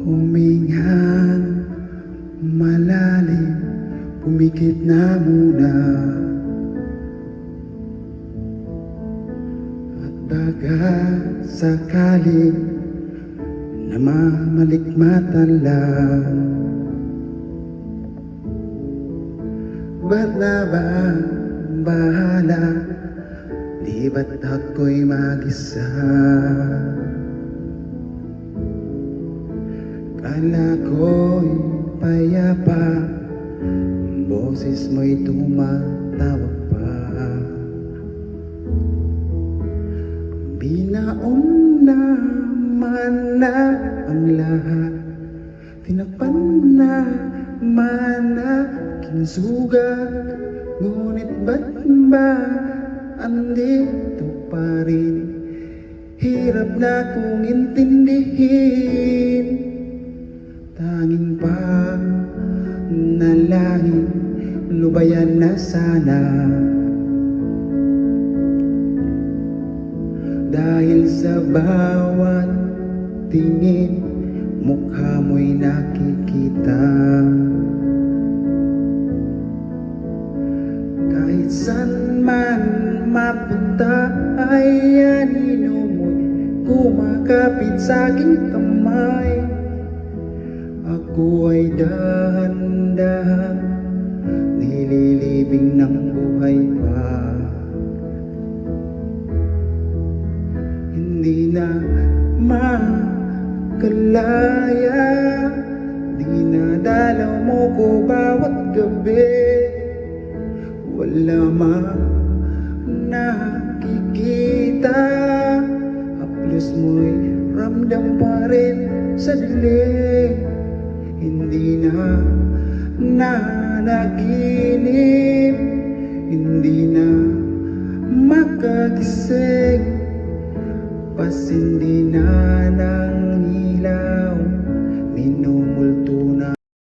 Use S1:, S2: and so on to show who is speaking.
S1: Humingang malalim, pumikit na muna. At baka sakaling namamalikmatan lang. Ba't na ba ang bahala? Di ba't ako'y mag-isa? Kala ko'y payapa, boses mo'y tumatawag pa. Binaon naman na ang lahat, tinakpan na man aking sugat. Ngunit ba't ba andito pa rin? Hirap na kong intindihin. Tanging panalangin, lubayan na sana. Dahil sa bawat tingin, mukha mo'y nakikita. Kahit saan man mapunta ay anino mo'y kumakapit sa aking kamay. Ako ay dahan-dahan nililibing ng buhay pa. Hindi na makalaya, dinadalaw mo ko bawat gabi. Wala nakikita, haplos mo'y ramdam pa rin sa dilim. Hindi na nanaginip, hindi na makagising, pasindi